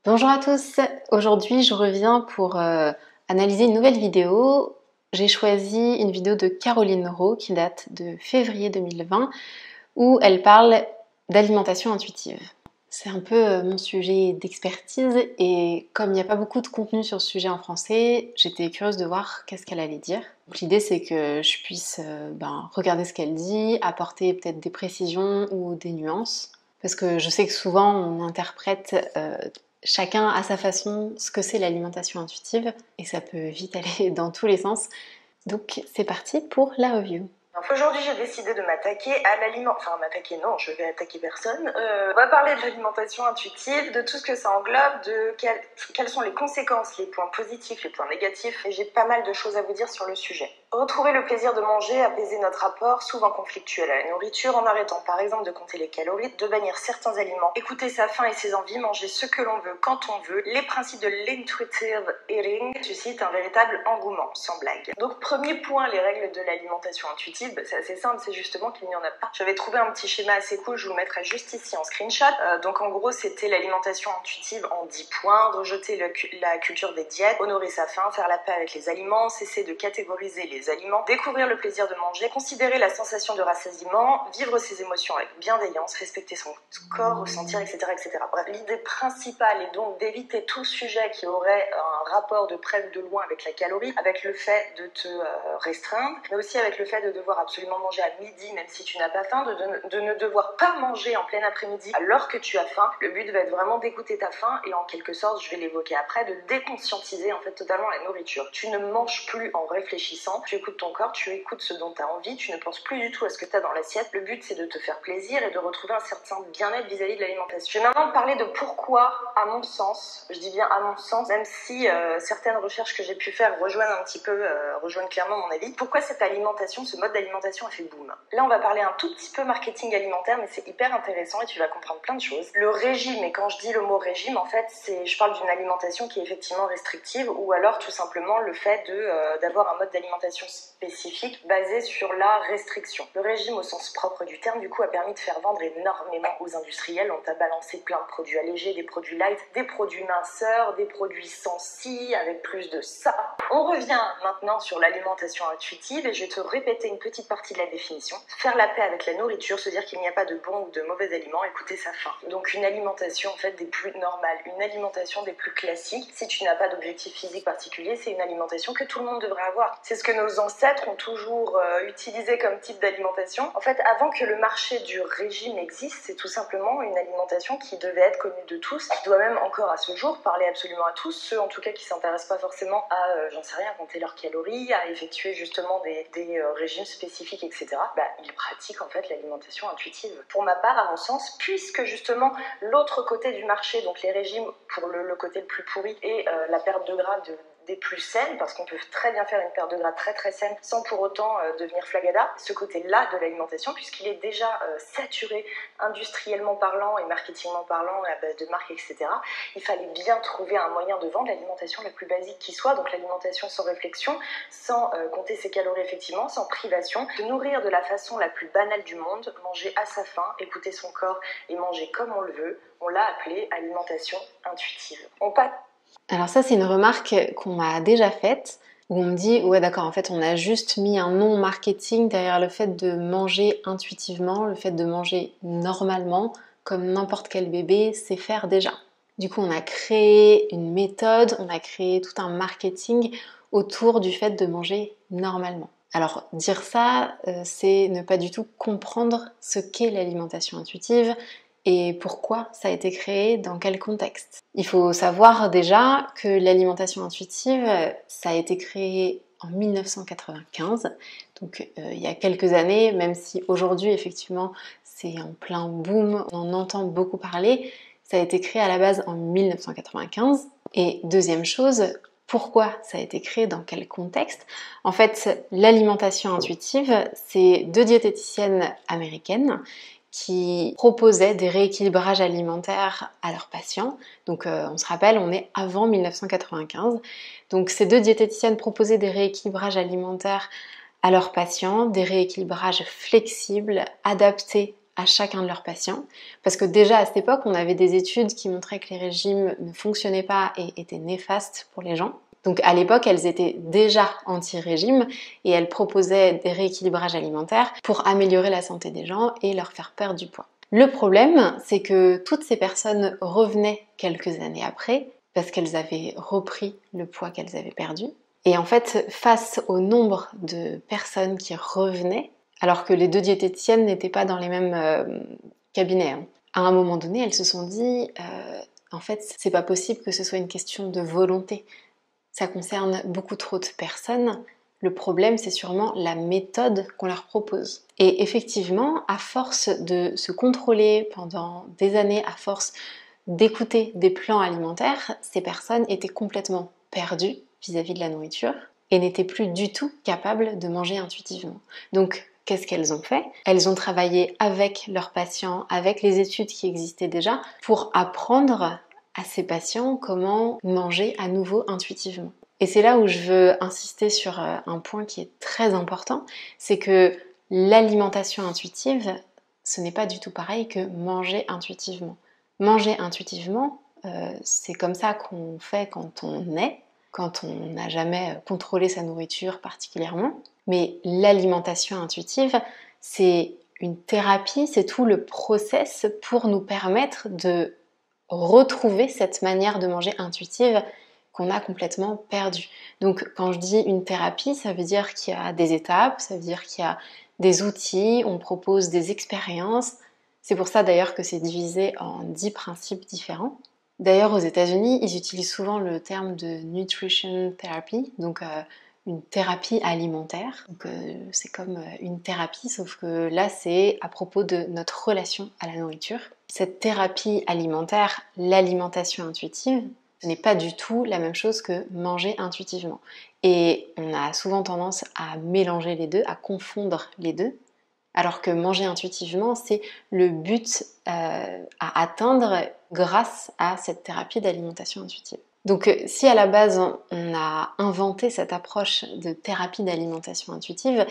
Bonjour à tous, aujourd'hui je reviens pour analyser une nouvelle vidéo. J'ai choisi une vidéo de Caroline Rowe qui date de février 2020 où elle parle d'alimentation intuitive. C'est un peu mon sujet d'expertise et comme il n'y a pas beaucoup de contenu sur ce sujet en français, j'étais curieuse de voir qu'est-ce qu'elle allait dire. L'idée c'est que je puisse regarder ce qu'elle dit, apporter peut-être des précisions ou des nuances. Parce que je sais que souvent on interprète chacun à sa façon ce que c'est l'alimentation intuitive et ça peut vite aller dans tous les sens. Donc c'est parti pour la review. Aujourd'hui, j'ai décidé de m'attaquer à l'aliment... Enfin, m'attaquer, non, je vais attaquer personne. On va parler de l'alimentation intuitive, de tout ce que ça englobe, de quelles sont les conséquences, les points positifs, les points négatifs. Et j'ai pas mal de choses à vous dire sur le sujet. Retrouver le plaisir de manger, apaiser notre rapport, souvent conflictuel à la nourriture, en arrêtant par exemple de compter les calories, de bannir certains aliments, écouter sa faim et ses envies, manger ce que l'on veut quand on veut. Les principes de l'intuitive eating suscitent un véritable engouement, sans blague. Donc premier point, les règles de l'alimentation intuitive, c'est assez simple, c'est justement qu'il n'y en a pas. J'avais trouvé un petit schéma assez cool, je vous le mettrai juste ici en screenshot. Donc en gros, c'était l'alimentation intuitive en 10 points, rejeter la culture des diètes, honorer sa faim, faire la paix avec les aliments, cesser de catégoriser les aliments, découvrir le plaisir de manger, considérer la sensation de rassasiement, vivre ses émotions avec bienveillance, respecter son corps, ressentir, etc. etc. Bref, l'idée principale est donc d'éviter tout sujet qui aurait un rapport de près ou de loin avec la calorie, avec le fait de te restreindre, mais aussi avec le fait de devoir absolument manger à midi même si tu n'as pas faim, de ne devoir pas manger en plein après-midi alors que tu as faim. Le but va être vraiment d'écouter ta faim et en quelque sorte, je vais l'évoquer après, de déconscientiser en fait totalement la nourriture. Tu ne manges plus en réfléchissant, tu écoutes ton corps, tu écoutes ce dont tu as envie, tu ne penses plus du tout à ce que tu as dans l'assiette. Le but c'est de te faire plaisir et de retrouver un certain bien-être vis-à-vis de l'alimentation. Je vais maintenant parler de pourquoi, à mon sens, je dis bien à mon sens, même si certaines recherches que j'ai pu faire rejoignent un petit peu, rejoignent clairement mon avis, pourquoi cette alimentation, ce mode d'alimentation a fait boom. Là on va parler un tout petit peu marketing alimentaire, mais c'est hyper intéressant et tu vas comprendre plein de choses. Le régime, et quand je dis le mot régime, en fait je parle d'une alimentation qui est effectivement restrictive, ou alors tout simplement le fait d'avoir un mode d'alimentation spécifique basé sur la restriction. Le régime au sens propre du terme du coup a permis de faire vendre énormément aux industriels. On t'a balancé plein de produits allégés, des produits light, des produits minceurs, des produits sans scie avec plus de ça. On revient maintenant sur l'alimentation intuitive et je vais te répéter une petite partie de la définition. Faire la paix avec la nourriture, se dire qu'il n'y a pas de bons ou de mauvais aliments, écouter sa faim. Donc une alimentation en fait des plus normales, une alimentation des plus classiques. Si tu n'as pas d'objectif physique particulier, c'est une alimentation que tout le monde devrait avoir. C'est ce que nos ancêtres ont toujours utilisé comme type d'alimentation. En fait, avant que le marché du régime existe, c'est tout simplement une alimentation qui devait être connue de tous, qui doit même encore à ce jour parler absolument à tous, ceux en tout cas qui s'intéressent pas forcément à, j'en sais rien, compter leurs calories, à effectuer justement des régimes spécifiques, etc. Ils pratiquent en fait l'alimentation intuitive. Pour ma part, à mon sens, puisque justement l'autre côté du marché, donc les régimes pour le côté le plus pourri et la perte de gras des plus saines, parce qu'on peut très bien faire une perte de gras très très saine sans pour autant devenir flagada, ce côté-là de l'alimentation, puisqu'il est déjà saturé industriellement parlant et marketingment parlant à base de marques, etc. Il fallait bien trouver un moyen de vendre l'alimentation la plus basique qui soit, donc l'alimentation sans réflexion, sans compter ses calories effectivement, sans privation, se nourrir de la façon la plus banale du monde, manger à sa faim, écouter son corps et manger comme on le veut. On l'a appelé alimentation intuitive. Alors ça c'est une remarque qu'on m'a déjà faite où on me dit ouais d'accord en fait on a juste mis un nom marketing derrière le fait de manger intuitivement, le fait de manger normalement comme n'importe quel bébé sait faire déjà. Du coup on a créé une méthode, on a créé tout un marketing autour du fait de manger normalement. Alors dire ça c'est ne pas du tout comprendre ce qu'est l'alimentation intuitive et pourquoi ça a été créé, dans quel contexte. Il faut savoir déjà que l'alimentation intuitive, ça a été créé en 1995, donc il y a quelques années, même si aujourd'hui effectivement c'est en plein boom, on en entend beaucoup parler, ça a été créé à la base en 1995. Et deuxième chose, pourquoi ça a été créé, dans quel contexte? En fait, l'alimentation intuitive, c'est deux diététiciennes américaines qui proposaient des rééquilibrages alimentaires à leurs patients. Donc on se rappelle, on est avant 1995. Donc ces deux diététiciennes proposaient des rééquilibrages alimentaires à leurs patients, des rééquilibrages flexibles, adaptés à chacun de leurs patients. Parce que déjà à cette époque, on avait des études qui montraient que les régimes ne fonctionnaient pas et étaient néfastes pour les gens. Donc à l'époque, elles étaient déjà anti-régime et elles proposaient des rééquilibrages alimentaires pour améliorer la santé des gens et leur faire perdre du poids. Le problème, c'est que toutes ces personnes revenaient quelques années après parce qu'elles avaient repris le poids qu'elles avaient perdu. Et en fait, face au nombre de personnes qui revenaient, alors que les deux diététiciennes n'étaient pas dans les mêmes cabinets, à un moment donné, elles se sont dit en fait, c'est pas possible que ce soit une question de volonté. Ça concerne beaucoup trop de personnes. Le problème, c'est sûrement la méthode qu'on leur propose. Et effectivement, à force de se contrôler pendant des années, à force d'écouter des plans alimentaires, ces personnes étaient complètement perdues vis-à-vis de la nourriture et n'étaient plus du tout capables de manger intuitivement. Donc, qu'est-ce qu'elles ont fait? Elles ont travaillé avec leurs patients, avec les études qui existaient déjà, pour apprendre à ces patients comment manger à nouveau intuitivement. Et c'est là où je veux insister sur un point qui est très important, c'est que l'alimentation intuitive, ce n'est pas du tout pareil que manger intuitivement. Manger intuitivement, c'est comme ça qu'on fait quand on naît, quand on n'a jamais contrôlé sa nourriture particulièrement. Mais l'alimentation intuitive, c'est une thérapie, c'est tout le process pour nous permettre de retrouver cette manière de manger intuitive qu'on a complètement perdue. Donc quand je dis une thérapie, ça veut dire qu'il y a des étapes, ça veut dire qu'il y a des outils, on propose des expériences. C'est pour ça d'ailleurs que c'est divisé en 10 principes différents. D'ailleurs aux États-Unis, ils utilisent souvent le terme de nutrition therapy, donc une thérapie alimentaire. Donc c'est comme une thérapie, sauf que là c'est à propos de notre relation à la nourriture. Cette thérapie alimentaire, l'alimentation intuitive, ce n'est pas du tout la même chose que manger intuitivement. Et on a souvent tendance à mélanger les deux, à confondre les deux. Alors que manger intuitivement, c'est le but à atteindre grâce à cette thérapie d'alimentation intuitive. Donc si à la base on a inventé cette approche de thérapie d'alimentation intuitive,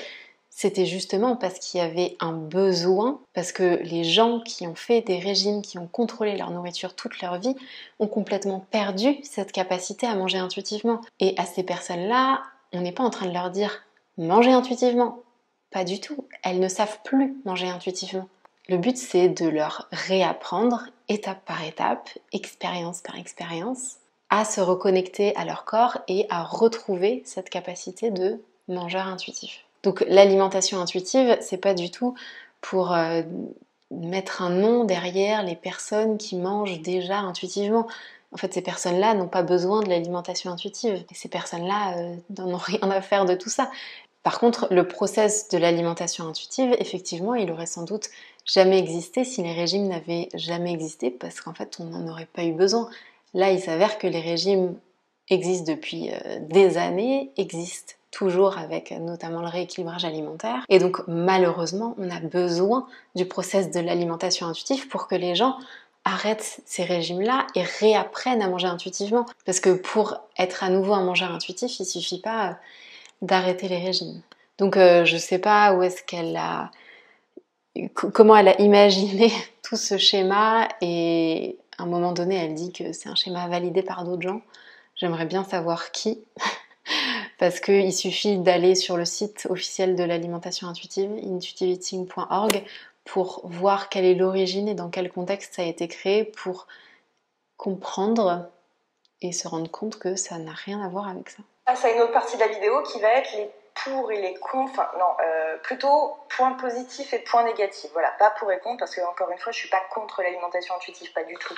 c'était justement parce qu'il y avait un besoin, parce que les gens qui ont fait des régimes, qui ont contrôlé leur nourriture toute leur vie, ont complètement perdu cette capacité à manger intuitivement. Et à ces personnes-là, on n'est pas en train de leur dire « mangez intuitivement ». Pas du tout, elles ne savent plus manger intuitivement. Le but, c'est de leur réapprendre, étape par étape, expérience par expérience, à se reconnecter à leur corps et à retrouver cette capacité de mangeur intuitif. Donc l'alimentation intuitive, c'est pas du tout pour mettre un nom derrière les personnes qui mangent déjà intuitivement. En fait, ces personnes-là n'ont pas besoin de l'alimentation intuitive. Et ces personnes-là n'en ont rien à faire de tout ça. Par contre, le process de l'alimentation intuitive, effectivement, il aurait sans doute jamais existé si les régimes n'avaient jamais existé, parce qu'en fait, on n'en aurait pas eu besoin. Là, il s'avère que les régimes existent depuis des années, existent toujours avec notamment le rééquilibrage alimentaire. Et donc, malheureusement, on a besoin du process de l'alimentation intuitive pour que les gens arrêtent ces régimes-là et réapprennent à manger intuitivement. Parce que pour être à nouveau un mangeur intuitif, il suffit pas d'arrêter les régimes. Donc je sais pas où est-ce qu'elle a... comment elle a imaginé tout ce schéma et à un moment donné elle dit que c'est un schéma validé par d'autres gens. J'aimerais bien savoir qui, parce qu'il suffit d'aller sur le site officiel de l'alimentation intuitive, intuitiveeating.org, pour voir quelle est l'origine et dans quel contexte ça a été créé pour comprendre et se rendre compte que ça n'a rien à voir avec ça. Passe à une autre partie de la vidéo qui va être les pour et les contre, enfin non, plutôt points positifs et points négatifs. Voilà, pas pour et contre, parce que encore une fois, je suis pas contre l'alimentation intuitive, pas du tout.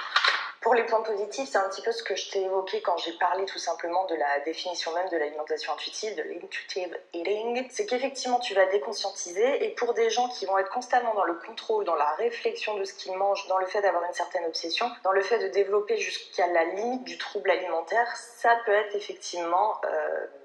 Pour les points positifs, c'est un petit peu ce que je t'ai évoqué quand j'ai parlé tout simplement de la définition même de l'alimentation intuitive, de l'intuitive eating. C'est qu'effectivement, tu vas déconscientiser, et pour des gens qui vont être constamment dans le contrôle, dans la réflexion de ce qu'ils mangent, dans le fait d'avoir une certaine obsession, dans le fait de développer jusqu'à la limite du trouble alimentaire, ça peut être effectivement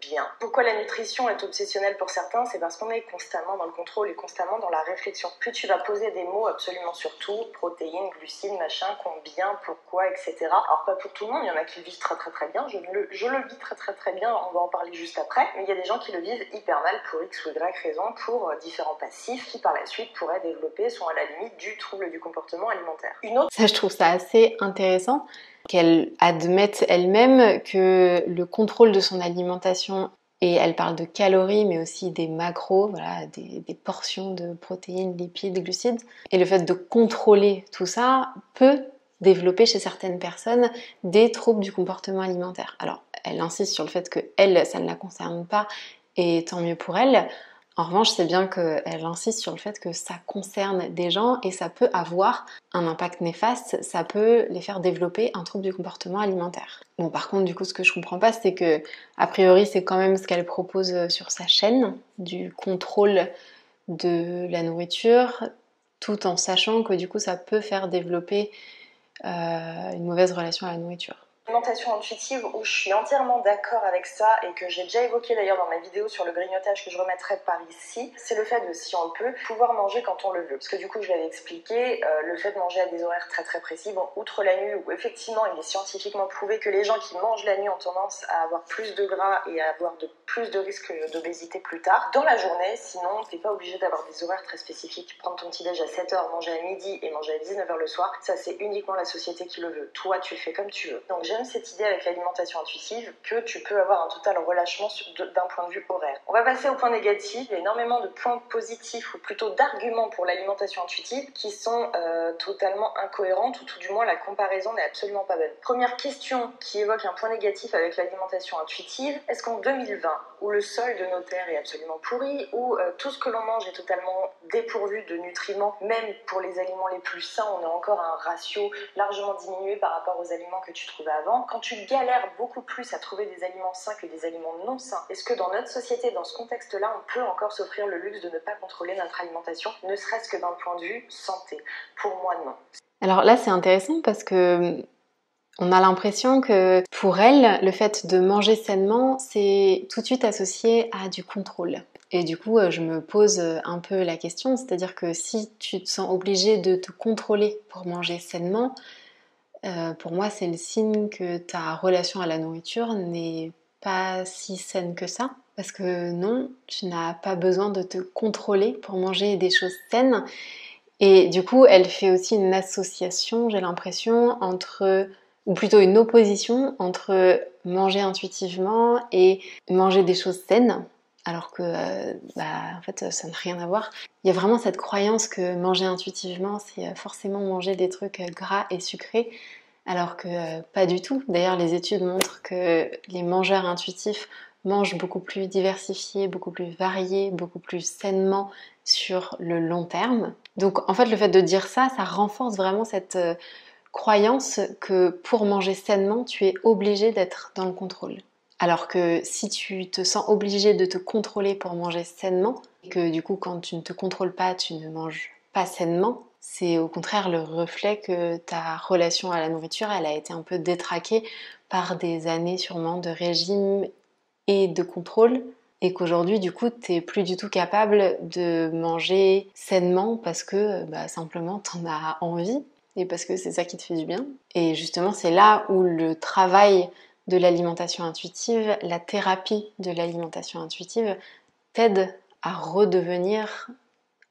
bien. Pourquoi la nutrition est obsessionnelle pour certains? C'est parce qu'on est constamment dans le contrôle et constamment dans la réflexion. Plus tu vas poser des mots absolument sur tout, protéines, glucides, machin, combien, pourquoi, gras, etc. Alors pas pour tout le monde, il y en a qui le vivent très très très bien, je le vis très très très bien, on va en parler juste après, mais il y a des gens qui le vivent hyper mal pour X ou Y raison, pour différents passifs qui par la suite pourraient développer, sont à la limite du trouble du comportement alimentaire. Une autre... Ça, je trouve ça assez intéressant qu'elle admette elle-même que le contrôle de son alimentation, et elle parle de calories mais aussi des macros, voilà, des portions de protéines, lipides, glucides, et le fait de contrôler tout ça peut développer chez certaines personnes des troubles du comportement alimentaire. Alors, elle insiste sur le fait que elle, ça ne la concerne pas, et tant mieux pour elle. En revanche, c'est bien qu'elle insiste sur le fait que ça concerne des gens et ça peut avoir un impact néfaste, ça peut les faire développer un trouble du comportement alimentaire. Bon, par contre, du coup, ce que je comprends pas, c'est que, a priori, c'est quand même ce qu'elle propose sur sa chaîne, du contrôle de la nourriture, tout en sachant que, du coup, ça peut faire développer une mauvaise relation à la nourriture. Alimentation intuitive où je suis entièrement d'accord avec ça et que j'ai déjà évoqué d'ailleurs dans ma vidéo sur le grignotage que je remettrai par ici, c'est le fait de, si on le peut, pouvoir manger quand on le veut. Parce que du coup, je l'avais expliqué, le fait de manger à des horaires très très précis, bon, outre la nuit où effectivement il est scientifiquement prouvé que les gens qui mangent la nuit ont tendance à avoir plus de gras et à avoir plus de risques d'obésité plus tard. Dans la journée, sinon, t'es pas obligé d'avoir des horaires très spécifiques. Prendre ton petit déj à 7h, manger à midi et manger à 19h le soir, ça c'est uniquement la société qui le veut. Toi, tu fais comme tu veux. Donc j'aime cette idée avec l'alimentation intuitive que tu peux avoir un total relâchement d'un point de vue horaire. On va passer au point négatif. Il y a énormément de points positifs ou plutôt d'arguments pour l'alimentation intuitive qui sont totalement incohérentes ou tout du moins la comparaison n'est absolument pas bonne. Première question qui évoque un point négatif avec l'alimentation intuitive, est-ce qu'en 2020, où le sol de nos terres est absolument pourri, où tout ce que l'on mange est totalement dépourvu de nutriments, même pour les aliments les plus sains, on a encore un ratio largement diminué par rapport aux aliments que tu trouvais avant. Quand tu galères beaucoup plus à trouver des aliments sains que des aliments non sains, est-ce que dans notre société, dans ce contexte-là, on peut encore s'offrir le luxe de ne pas contrôler notre alimentation, ne serait-ce que d'un point de vue santé? Pour moi, non. Alors là, c'est intéressant parce que on a l'impression que pour elle, le fait de manger sainement, c'est tout de suite associé à du contrôle. Et du coup, je me pose un peu la question, c'est-à-dire que si tu te sens obligé de te contrôler pour manger sainement, pour moi, c'est le signe que ta relation à la nourriture n'est pas si saine que ça. Parce que non, tu n'as pas besoin de te contrôler pour manger des choses saines. Et du coup, elle fait aussi une association, j'ai l'impression, entre, ou plutôt une opposition entre manger intuitivement et manger des choses saines. Alors que, en fait, ça n'a rien à voir. Il y a vraiment cette croyance que manger intuitivement, c'est forcément manger des trucs gras et sucrés, alors que pas du tout. D'ailleurs, les études montrent que les mangeurs intuitifs mangent beaucoup plus diversifiés, beaucoup plus variés, beaucoup plus sainement sur le long terme. Donc en fait, le fait de dire ça, ça renforce vraiment cette croyance que pour manger sainement, tu es obligé d'être dans le contrôle. Alors que si tu te sens obligé de te contrôler pour manger sainement, et que du coup quand tu ne te contrôles pas, tu ne manges pas sainement, c'est au contraire le reflet que ta relation à la nourriture, elle a été un peu détraquée par des années sûrement de régime et de contrôle, et qu'aujourd'hui du coup t'es plus du tout capable de manger sainement parce que simplement t'en as envie et parce que c'est ça qui te fait du bien. Et justement c'est là où le travail de l'alimentation intuitive, la thérapie de l'alimentation intuitive t'aide à redevenir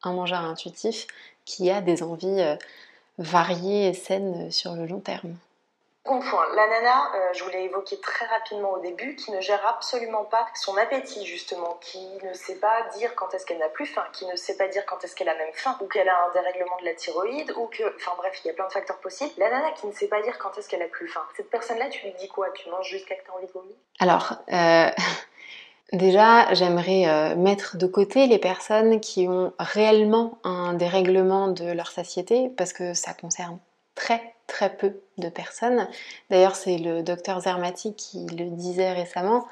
un mangeur intuitif qui a des envies variées et saines sur le long terme. Second point, la nana, je vous l'ai évoqué très rapidement au début, qui ne gère absolument pas son appétit justement, qui ne sait pas dire quand est-ce qu'elle n'a plus faim, qui ne sait pas dire quand est-ce qu'elle a même faim, ou qu'elle a un dérèglement de la thyroïde, ou que... Enfin bref, il y a plein de facteurs possibles. La nana qui ne sait pas dire quand est-ce qu'elle a plus faim, cette personne-là, tu lui dis quoi? Tu manges jusqu'à que tu as envie de vomir? Alors, déjà, j'aimerais mettre de côté les personnes qui ont réellement un dérèglement de leur satiété, parce que ça concerne très peu de personnes. D'ailleurs, c'est le docteur Zermati qui le disait récemment.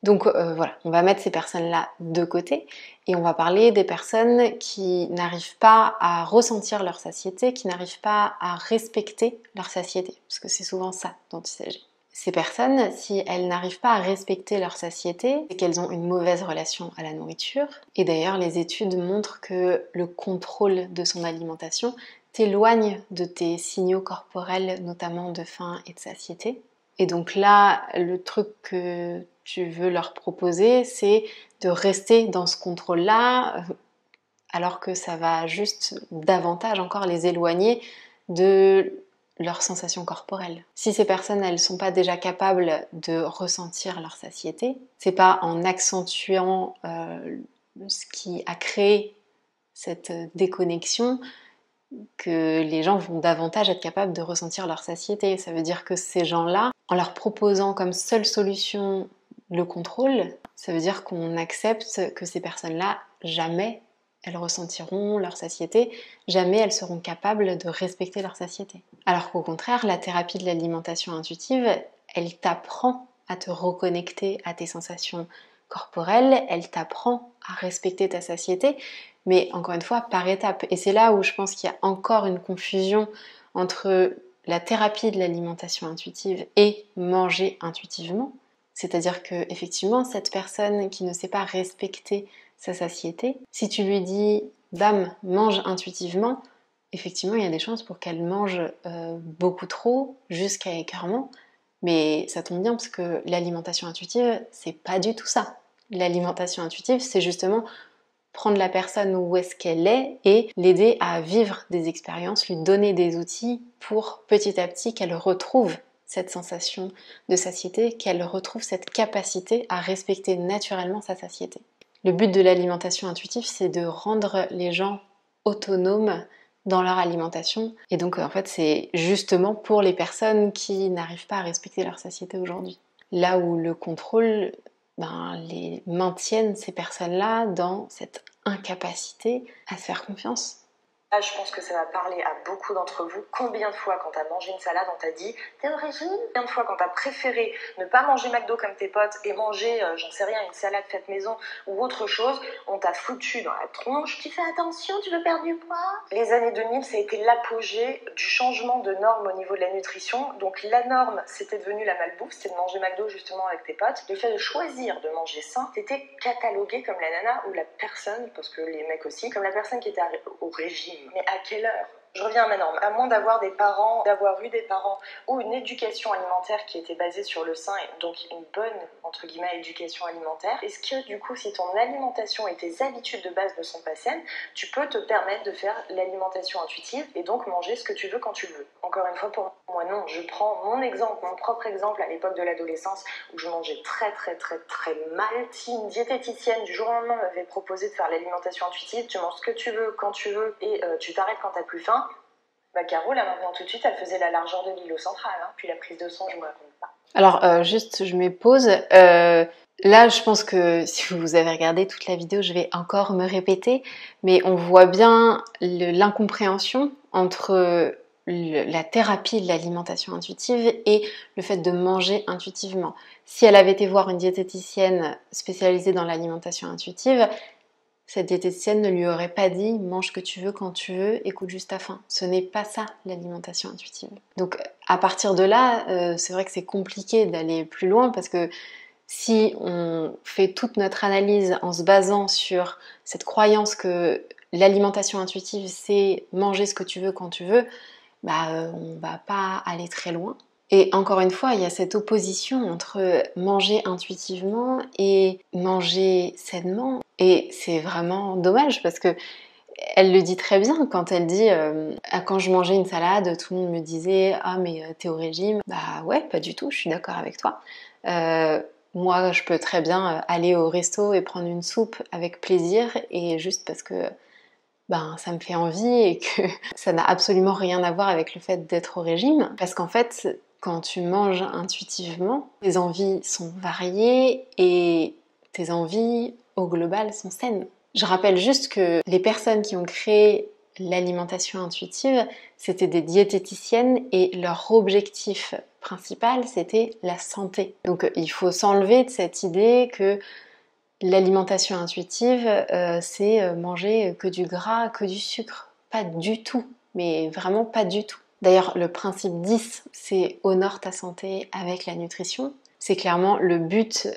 Donc voilà, on va mettre ces personnes-là de côté et on va parler des personnes qui n'arrivent pas à ressentir leur satiété, qui n'arrivent pas à respecter leur satiété, parce que c'est souvent ça dont il s'agit. Ces personnes, si elles n'arrivent pas à respecter leur satiété, c'est qu'elles ont une mauvaise relation à la nourriture. Et d'ailleurs, les études montrent que le contrôle de son alimentation t'éloigne de tes signaux corporels, notamment de faim et de satiété. Et donc là, le truc que tu veux leur proposer, c'est de rester dans ce contrôle-là, alors que ça va juste davantage encore les éloigner de leurs sensations corporelles. Si ces personnes, elles sont pas déjà capables de ressentir leur satiété, c'est pas en accentuant ce qui a créé cette déconnexion que les gens vont davantage être capables de ressentir leur satiété. Ça veut dire que ces gens-là, en leur proposant comme seule solution le contrôle, ça veut dire qu'on accepte que ces personnes-là, jamais elles ressentiront leur satiété, jamais elles seront capables de respecter leur satiété. Alors qu'au contraire, la thérapie de l'alimentation intuitive, elle t'apprend à te reconnecter à tes sensations corporelles, elle t'apprend à respecter ta satiété, mais encore une fois, par étapes. Et c'est là où je pense qu'il y a encore une confusion entre la thérapie de l'alimentation intuitive et manger intuitivement. C'est-à-dire que effectivement, cette personne qui ne sait pas respecter sa satiété, si tu lui dis bam, mange intuitivement, effectivement, il y a des chances pour qu'elle mange beaucoup trop jusqu'à écœurement. Mais ça tombe bien parce que l'alimentation intuitive, c'est pas du tout ça. L'alimentation intuitive, c'est justement prendre la personne où est-ce qu'elle est et l'aider à vivre des expériences, lui donner des outils pour petit à petit qu'elle retrouve cette sensation de satiété, qu'elle retrouve cette capacité à respecter naturellement sa satiété. Le but de l'alimentation intuitive, c'est de rendre les gens autonomes dans leur alimentation. Et donc, en fait, c'est justement pour les personnes qui n'arrivent pas à respecter leur satiété aujourd'hui. Là où le contrôle, les maintiennent ces personnes-là dans cette incapacité à se faire confiance. Là, je pense que ça va parler à beaucoup d'entre vous. Combien de fois, quand t'as mangé une salade, on t'a dit « T'es au régime ?» Combien de fois, quand t'as préféré ne pas manger McDo comme tes potes et manger, j'en sais rien, une salade faite maison ou autre chose, on t'a foutu dans la tronche « Tu fais attention, tu veux perdre du poids ?» Les années 2000, ça a été l'apogée du changement de normes au niveau de la nutrition. Donc la norme, c'était devenu la malbouffe, c'était de manger McDo justement avec tes potes. Le fait de choisir de manger sain, t'étais catalogué comme la nana ou la personne, parce que les mecs aussi, comme la personne qui était au régime. Mais à quelle heure ? Je reviens à ma norme. À moins d'avoir eu des parents ou une éducation alimentaire qui était basée sur le sain, et donc une bonne, entre guillemets, éducation alimentaire, est-ce que du coup, si ton alimentation et tes habitudes de base ne sont pas saines, tu peux te permettre de faire l'alimentation intuitive et donc manger ce que tu veux quand tu veux ? Encore une fois, pour moi, non. Je prends mon exemple, mon propre exemple à l'époque de l'adolescence où je mangeais très mal. Si une diététicienne du jour au lendemain m'avait proposé de faire l'alimentation intuitive, tu manges ce que tu veux, quand tu veux et tu t'arrêtes quand t'as plus faim, Caro, là maintenant tout de suite, elle faisait la largeur de l'îlot central, puis la prise de sang, je vous raconte pas. Alors, juste, je me pose. Là, je pense que si vous avez regardé toute la vidéo, je vais encore me répéter, mais on voit bien l'incompréhension entre la thérapie de l'alimentation intuitive et le fait de manger intuitivement. Si elle avait été voir une diététicienne spécialisée dans l'alimentation intuitive, cette diététicienne ne lui aurait pas dit « mange ce que tu veux quand tu veux, écoute juste ta faim ». Ce n'est pas ça l'alimentation intuitive. Donc à partir de là, c'est vrai que c'est compliqué d'aller plus loin parce que si on fait toute notre analyse en se basant sur cette croyance que l'alimentation intuitive c'est manger ce que tu veux quand tu veux, on va pas aller très loin. Et encore une fois, il y a cette opposition entre manger intuitivement et manger sainement. Et c'est vraiment dommage parce que elle le dit très bien quand elle dit quand je mangeais une salade, tout le monde me disait « Ah mais t'es au régime ?» Bah ouais, pas du tout, je suis d'accord avec toi. Moi, je peux très bien aller au resto et prendre une soupe avec plaisir et juste parce que ça me fait envie et que ça n'a absolument rien à voir avec le fait d'être au régime. Parce qu'en fait, quand tu manges intuitivement, tes envies sont variées et tes envies, au global, sont saines. Je rappelle juste que les personnes qui ont créé l'alimentation intuitive, c'était des diététiciennes et leur objectif principal, c'était la santé. Donc il faut s'enlever de cette idée que l'alimentation intuitive, c'est manger que du gras, que du sucre. Pas du tout, mais vraiment pas du tout. D'ailleurs, le principe 10, c'est honore ta santé avec la nutrition. C'est clairement le but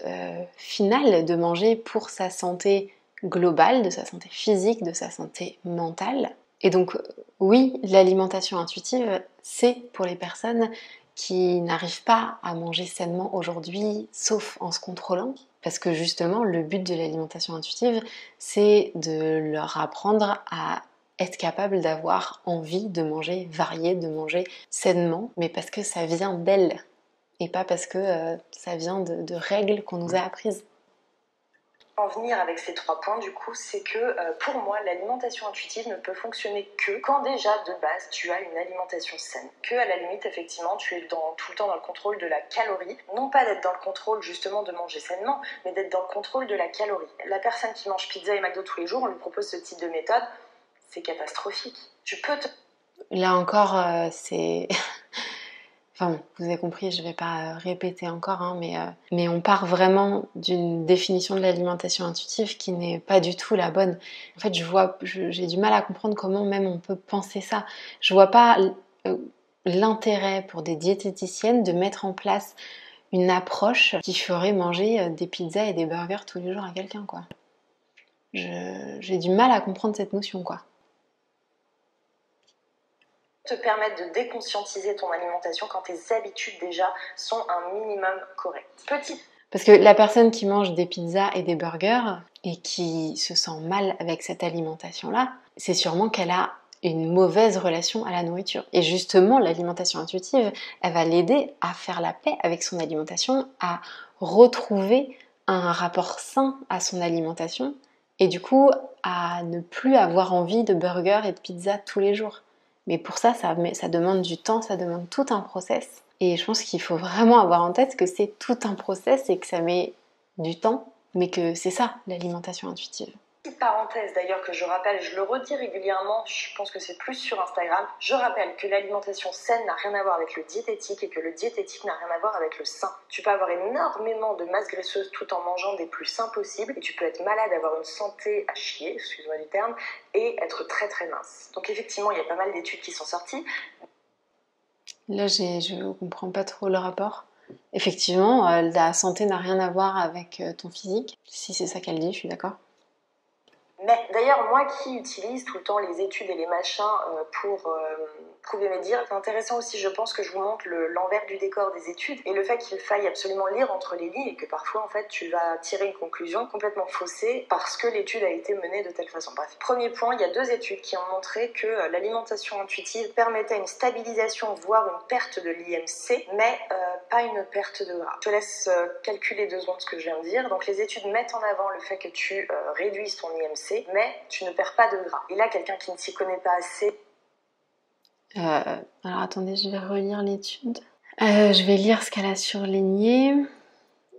final de manger pour sa santé globale, de sa santé physique, de sa santé mentale. Et donc oui, l'alimentation intuitive, c'est pour les personnes qui n'arrivent pas à manger sainement aujourd'hui, sauf en se contrôlant. Parce que justement, le but de l'alimentation intuitive, c'est de leur apprendre à être capable d'avoir envie de manger varié, de manger sainement, mais parce que ça vient d'elles, et pas parce que ça vient de règles qu'on nous a apprises. En venir avec ces 3 points, du coup, c'est que pour moi, l'alimentation intuitive ne peut fonctionner que quand déjà de base tu as une alimentation saine. Que à la limite, effectivement, tu es tout le temps dans le contrôle de la calorie. Non pas d'être dans le contrôle justement de manger sainement, mais d'être dans le contrôle de la calorie. La personne qui mange pizza et McDo tous les jours, on lui propose ce type de méthode, c'est catastrophique. Tu peux te... Là encore, c'est... Enfin bon, vous avez compris, je ne vais pas répéter encore, hein, mais on part vraiment d'une définition de l'alimentation intuitive qui n'est pas du tout la bonne. En fait, j'ai du mal à comprendre comment même on peut penser ça. Je vois pas l'intérêt pour des diététiciennes de mettre en place une approche qui ferait manger des pizzas et des burgers tous les jours à quelqu'un, quoi. J'ai du mal à comprendre cette notion, quoi. Te permettre de déconscientiser ton alimentation quand tes habitudes déjà sont un minimum correctes. Parce que la personne qui mange des pizzas et des burgers et qui se sent mal avec cette alimentation-là, c'est sûrement qu'elle a une mauvaise relation à la nourriture. Et justement, l'alimentation intuitive, elle va l'aider à faire la paix avec son alimentation, à retrouver un rapport sain à son alimentation et du coup à ne plus avoir envie de burgers et de pizzas tous les jours. Mais pour ça demande du temps, ça demande tout un process. Et je pense qu'il faut vraiment avoir en tête que c'est tout un process et que ça met du temps, mais que c'est ça l'alimentation intuitive. Petite parenthèse d'ailleurs que je rappelle, je le redis régulièrement, je pense que c'est plus sur Instagram, je rappelle que l'alimentation saine n'a rien à voir avec le diététique et que le diététique n'a rien à voir avec le sain. Tu peux avoir énormément de masse graisseuse tout en mangeant des plus sains possibles et tu peux être malade, avoir une santé à chier, excuse-moi du terme, et être très très mince. Donc effectivement, il y a pas mal d'études qui sont sorties. Là, je ne comprends pas trop le rapport. Effectivement, la santé n'a rien à voir avec ton physique. Si c'est ça qu'elle dit, je suis d'accord. Mais d'ailleurs, moi qui utilise tout le temps les études et les machins pour prouver mes dires, c'est intéressant aussi, je pense, que je vous montre l'envers du décor des études et le fait qu'il faille absolument lire entre les lignes et que parfois, en fait, tu vas tirer une conclusion complètement faussée parce que l'étude a été menée de telle façon. Bref, premier point, il y a 2 études qui ont montré que l'alimentation intuitive permettait une stabilisation, voire une perte de l'IMC, mais pas une perte de gras. Je te laisse calculer 2 secondes ce que je viens de dire. Donc les études mettent en avant le fait que tu réduises ton IMC, mais tu ne perds pas de gras. Et là, quelqu'un qui ne s'y connaît pas assez... Alors attendez, je vais relire l'étude. Je vais lire ce qu'elle a surligné.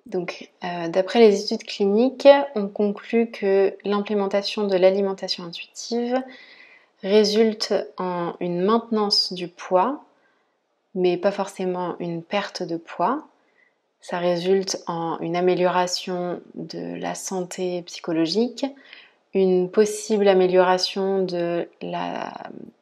Donc, d'après les études cliniques, on conclut que l'implémentation de l'alimentation intuitive résulte en une maintenance du poids, mais pas forcément une perte de poids. Ça résulte en une amélioration de la santé psychologique, une possible amélioration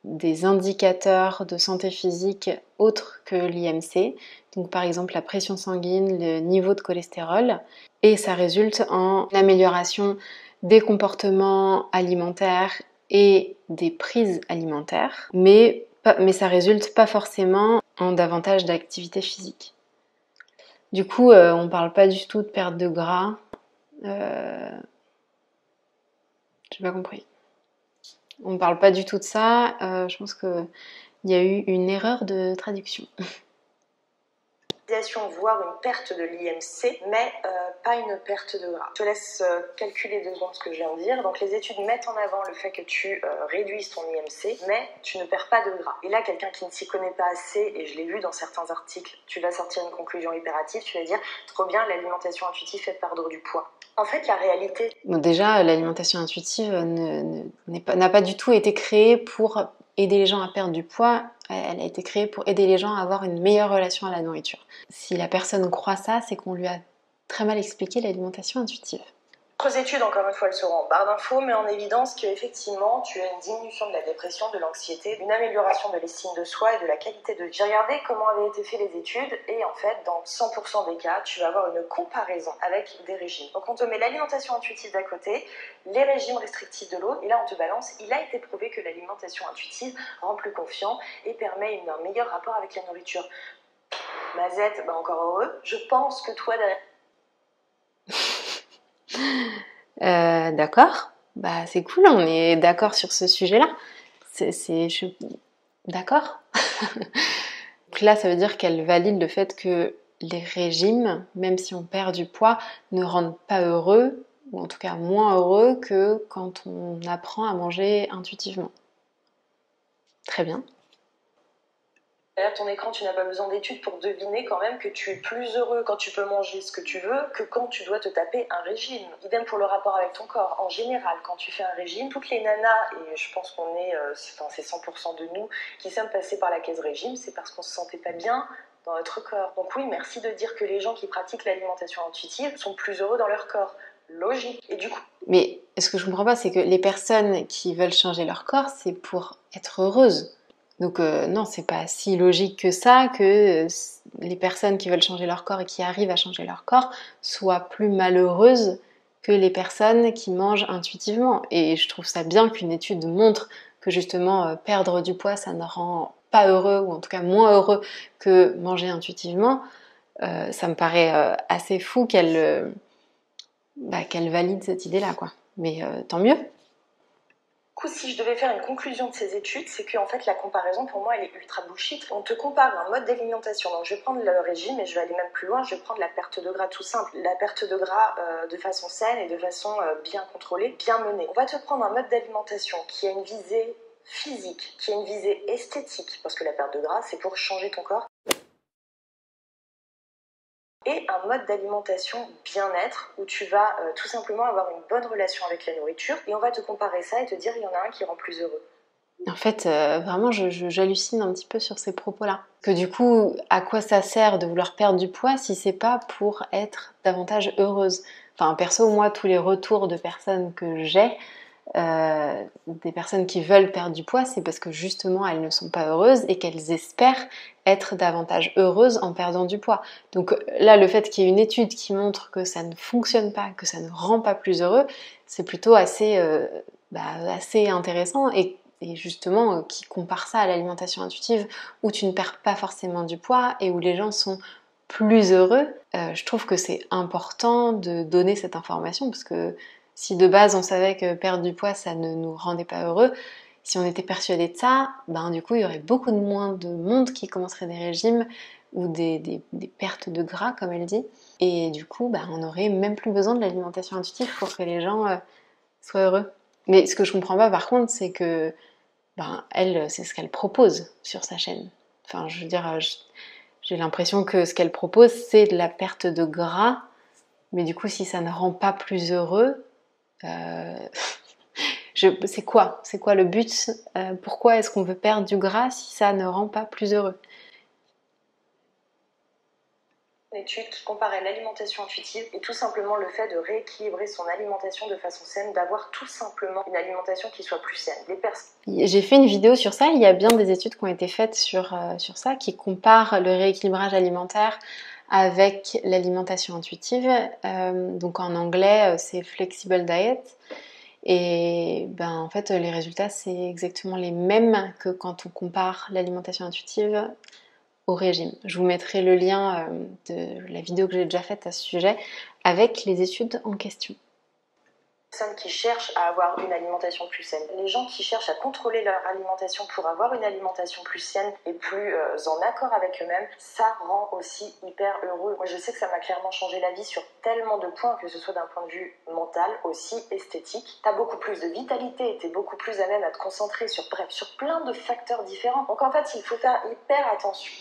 des indicateurs de santé physique autres que l'IMC, donc par exemple la pression sanguine, le niveau de cholestérol, et ça résulte en une amélioration des comportements alimentaires et des prises alimentaires, mais ça résulte pas forcément en davantage d'activité physique. Du coup, on parle pas du tout de perte de gras. J'ai pas compris. On parle pas du tout de ça. Je pense qu'il y a eu une erreur de traduction. Voire une perte de l'IMC, mais pas une perte de gras. Je te laisse calculer 2 secondes ce que je viens de dire. Donc les études mettent en avant le fait que tu réduises ton IMC, mais tu ne perds pas de gras. Et là, quelqu'un qui ne s'y connaît pas assez, et je l'ai vu dans certains articles, tu vas sortir une conclusion hyperative, tu vas dire « Trop bien, l'alimentation intuitive fait perdre du poids ». En fait, la réalité... Bon, déjà, l'alimentation intuitive n'a pas du tout été créée pour aider les gens à perdre du poids. Elle a été créée pour aider les gens à avoir une meilleure relation à la nourriture. Si la personne croit ça, c'est qu'on lui a très mal expliqué l'alimentation intuitive. D'autres études, encore une fois, elles seront en barre d'infos, mais en évidence qu'effectivement, tu as une diminution de la dépression, de l'anxiété, une amélioration de l'estime de soi et de la qualité de vie. J'ai regardé comment avaient été faites les études et en fait, dans 100% des cas, tu vas avoir une comparaison avec des régimes. Donc on te met l'alimentation intuitive d'à côté, les régimes restrictifs de l'autre, et là on te balance. Il a été prouvé que l'alimentation intuitive rend plus confiant et permet un meilleur rapport avec la nourriture. Mazette, encore heureux. Je pense que toi, derrière... D'accord, bah c'est cool, on est d'accord sur ce sujet-là. D'accord. Donc là, ça veut dire qu'elle valide le fait que les régimes, même si on perd du poids, ne rendent pas heureux, ou en tout cas moins heureux que quand on apprend à manger intuitivement. Très bien. Derrière ton écran, tu n'as pas besoin d'études pour deviner quand même que tu es plus heureux quand tu peux manger ce que tu veux que quand tu dois te taper un régime. Idem pour le rapport avec ton corps. En général, quand tu fais un régime, toutes les nanas, et je pense qu'on est, c'est 100% de nous qui sommes passés par la case régime, c'est parce qu'on se sentait pas bien dans notre corps. Donc oui, merci de dire que les gens qui pratiquent l'alimentation intuitive sont plus heureux dans leur corps. Logique. Et du coup... Mais ce que je comprends pas, c'est que les personnes qui veulent changer leur corps, c'est pour être heureuses. Donc non, c'est pas si logique que ça que les personnes qui veulent changer leur corps et qui arrivent à changer leur corps soient plus malheureuses que les personnes qui mangent intuitivement. Et je trouve ça bien qu'une étude montre que justement perdre du poids, ça ne rend pas heureux, ou en tout cas moins heureux que manger intuitivement. Ça me paraît assez fou qu'elle valide cette idée-là, quoi. Mais tant mieux. Du coup, si je devais faire une conclusion de ces études, c'est qu'en fait la comparaison pour moi elle est ultra bullshit. On te compare un mode d'alimentation, donc je vais prendre le régime et je vais aller même plus loin, je vais prendre la perte de gras tout simple. La perte de gras de façon saine et de façon bien contrôlée, bien menée. On va te prendre un mode d'alimentation qui a une visée physique, qui a une visée esthétique, parce que la perte de gras c'est pour changer ton corps. Et un mode d'alimentation bien-être où tu vas tout simplement avoir une bonne relation avec la nourriture et on va te comparer ça et te dire il y en a un qui rend plus heureux. En fait, vraiment, j'hallucine un petit peu sur ces propos-là. Que du coup, à quoi ça sert de vouloir perdre du poids si c'est pas pour être davantage heureuse? Enfin, perso, moi, tous les retours de personnes que j'ai, des personnes qui veulent perdre du poids, c'est parce que justement elles ne sont pas heureuses et qu'elles espèrent être davantage heureuses en perdant du poids. Donc là, le fait qu'il y ait une étude qui montre que ça ne fonctionne pas, que ça ne rend pas plus heureux, c'est plutôt assez intéressant et justement qui compare ça à l'alimentation intuitive où tu ne perds pas forcément du poids et où les gens sont plus heureux. Je trouve que c'est important de donner cette information parce que si de base on savait que perdre du poids ça ne nous rendait pas heureux, si on était persuadé de ça, ben du coup il y aurait beaucoup moins de monde qui commencerait des régimes ou des pertes de gras comme elle dit. Et du coup ben, on n'aurait même plus besoin de l'alimentation intuitive pour que les gens soient heureux. Mais ce que je comprends pas par contre c'est que ben, elle c'est ce qu'elle propose sur sa chaîne. Enfin je veux dire, j'ai l'impression que ce qu'elle propose c'est de la perte de gras, mais du coup si ça ne rend pas plus heureux, c'est quoi le but? Pourquoi est-ce qu'on veut perdre du gras si ça ne rend pas plus heureux? Une étude qui comparait l'alimentation intuitive et tout simplement le fait de rééquilibrer son alimentation de façon saine, d'avoir tout simplement une alimentation qui soit plus saine. J'ai fait une vidéo sur ça, il y a bien des études qui ont été faites sur ça, qui comparent le rééquilibrage alimentaire avec l'alimentation intuitive. Donc en anglais, c'est Flexible Diet. Et ben, en fait, les résultats, c'est exactement les mêmes que quand on compare l'alimentation intuitive au régime. Je vous mettrai le lien de la vidéo que j'ai déjà faite à ce sujet avec les études en question. Personnes qui cherchent à avoir une alimentation plus saine, les gens qui cherchent à contrôler leur alimentation pour avoir une alimentation plus saine et plus en accord avec eux-mêmes, ça rend aussi hyper heureux. Moi je sais que ça m'a clairement changé la vie sur tellement de points, que ce soit d'un point de vue mental, aussi esthétique. T'as beaucoup plus de vitalité, t'es beaucoup plus à même à te concentrer sur plein de facteurs différents. Donc en fait il faut faire hyper attention.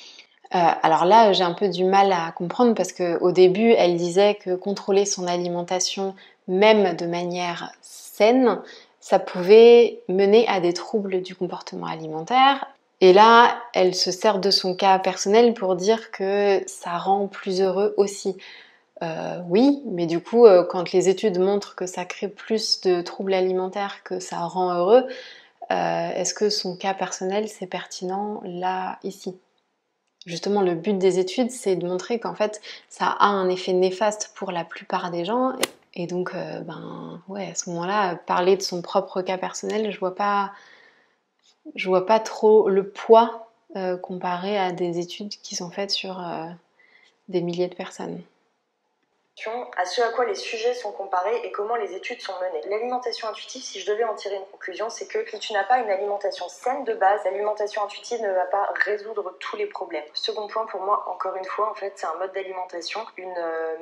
Alors là, j'ai un peu du mal à comprendre parce qu'au début, elle disait que contrôler son alimentation, même de manière saine, ça pouvait mener à des troubles du comportement alimentaire. Et là, elle se sert de son cas personnel pour dire que ça rend plus heureux aussi. Oui, mais du coup, quand les études montrent que ça crée plus de troubles alimentaires que ça rend heureux, est-ce que son cas personnel, c'est pertinent là, ici? Justement, le but des études, c'est de montrer qu'en fait, ça a un effet néfaste pour la plupart des gens. Et donc, ouais, à ce moment-là, parler de son propre cas personnel, je vois pas trop le poids comparé à des études qui sont faites sur des milliers de personnes. À ce à quoi les sujets sont comparés et comment les études sont menées. L'alimentation intuitive, si je devais en tirer une conclusion, c'est que si tu n'as pas une alimentation saine de base, l'alimentation intuitive ne va pas résoudre tous les problèmes. Second point pour moi, encore une fois, en fait, c'est un mode d'alimentation, une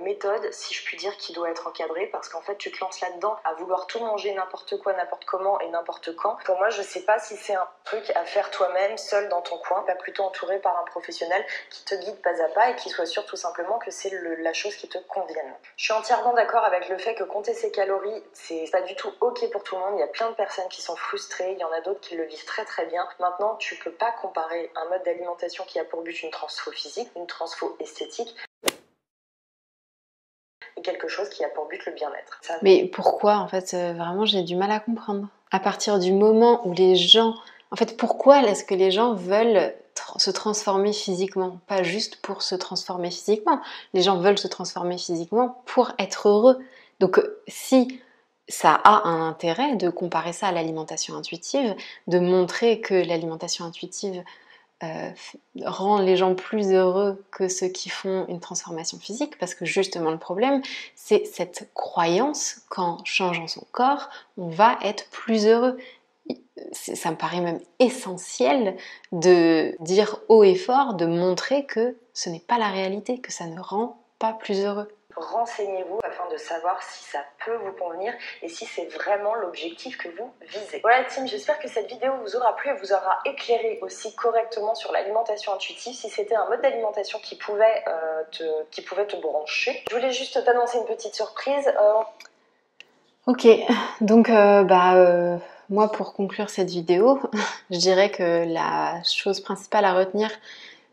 méthode, si je puis dire, qui doit être encadrée parce qu'en fait, tu te lances là-dedans à vouloir tout manger n'importe quoi, n'importe comment et n'importe quand. Pour moi, je sais pas si c'est un truc à faire toi-même, seul dans ton coin, pas plutôt entouré par un professionnel qui te guide pas à pas et qui soit sûr tout simplement que c'est la chose qui te convienne. Je suis entièrement d'accord avec le fait que compter ses calories, c'est pas du tout ok pour tout le monde. Il y a plein de personnes qui sont frustrées, il y en a d'autres qui le vivent très très bien. Maintenant, tu peux pas comparer un mode d'alimentation qui a pour but une transfo physique, une transfo esthétique, et quelque chose qui a pour but le bien-être. Mais pourquoi, en fait, vraiment, j'ai du mal à comprendre. À partir du moment où les gens... En fait, pourquoi est-ce que les gens veulent se transformer physiquement? Pas juste pour se transformer physiquement. Les gens veulent se transformer physiquement pour être heureux. Donc, si ça a un intérêt de comparer ça à l'alimentation intuitive, de montrer que l'alimentation intuitive rend les gens plus heureux que ceux qui font une transformation physique, parce que justement le problème, c'est cette croyance qu'en changeant son corps, on va être plus heureux. Ça me paraît même essentiel de dire haut et fort, de montrer que ce n'est pas la réalité, que ça ne rend pas plus heureux. Renseignez-vous afin de savoir si ça peut vous convenir et si c'est vraiment l'objectif que vous visez. Voilà team, j'espère que cette vidéo vous aura plu et vous aura éclairé aussi correctement sur l'alimentation intuitive, si c'était un mode d'alimentation qui pouvait te brancher. Je voulais juste t'annoncer une petite surprise. Ok, donc moi pour conclure cette vidéo, je dirais que la chose principale à retenir,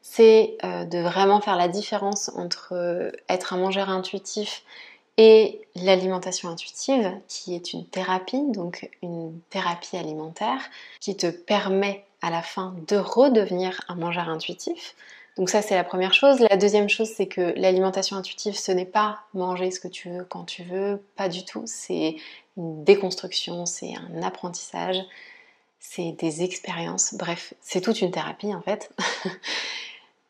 c'est de vraiment faire la différence entre être un mangeur intuitif et l'alimentation intuitive, qui est une thérapie, donc une thérapie alimentaire, qui te permet à la fin de redevenir un mangeur intuitif. Donc ça, c'est la première chose. La deuxième chose, c'est que l'alimentation intuitive, ce n'est pas manger ce que tu veux quand tu veux, pas du tout. C'est une déconstruction, c'est un apprentissage, c'est des expériences. Bref, c'est toute une thérapie en fait.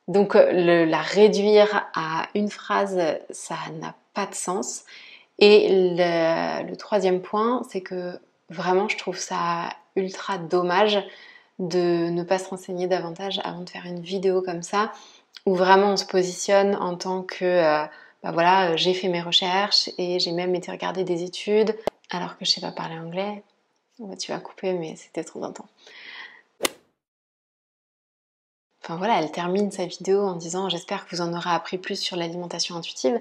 Donc la réduire à une phrase, ça n'a pas de sens. Et le troisième point, c'est que vraiment je trouve ça ultra dommage de ne pas se renseigner davantage avant de faire une vidéo comme ça, où vraiment on se positionne en tant que voilà, j'ai fait mes recherches et j'ai même été regarder des études, alors que je sais pas parler anglais. Tu vas couper, mais c'était trop intense. Enfin voilà, elle termine sa vidéo en disant j'espère que vous en aurez appris plus sur l'alimentation intuitive.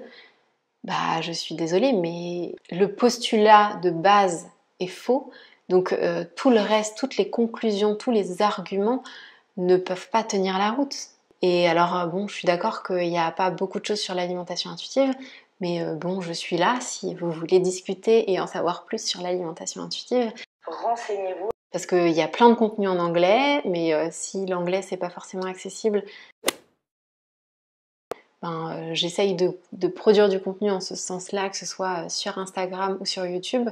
Bah je suis désolée, mais le postulat de base est faux. Donc tout le reste, toutes les conclusions, tous les arguments ne peuvent pas tenir la route. Et alors bon, je suis d'accord qu'il n'y a pas beaucoup de choses sur l'alimentation intuitive, mais bon, je suis là si vous voulez discuter et en savoir plus sur l'alimentation intuitive. Renseignez-vous. Parce qu'il y a plein de contenus en anglais, mais si l'anglais c'est pas forcément accessible, j'essaye de produire du contenu en ce sens-là, que ce soit sur Instagram ou sur YouTube.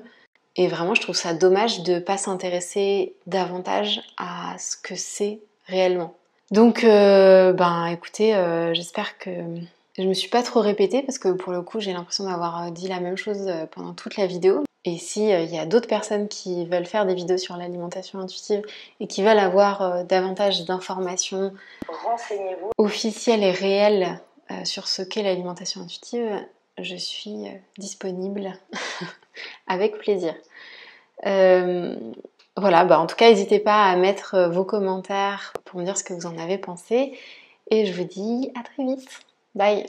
Et vraiment, je trouve ça dommage de ne pas s'intéresser davantage à ce que c'est réellement. Donc, écoutez, j'espère que je me suis pas trop répétée parce que pour le coup, j'ai l'impression d'avoir dit la même chose pendant toute la vidéo. Et si il y a d'autres personnes qui veulent faire des vidéos sur l'alimentation intuitive et qui veulent avoir davantage d'informations officielles et réelles sur ce qu'est l'alimentation intuitive, je suis disponible avec plaisir. Voilà, en tout cas, n'hésitez pas à mettre vos commentaires pour me dire ce que vous en avez pensé. Et je vous dis à très vite. Bye!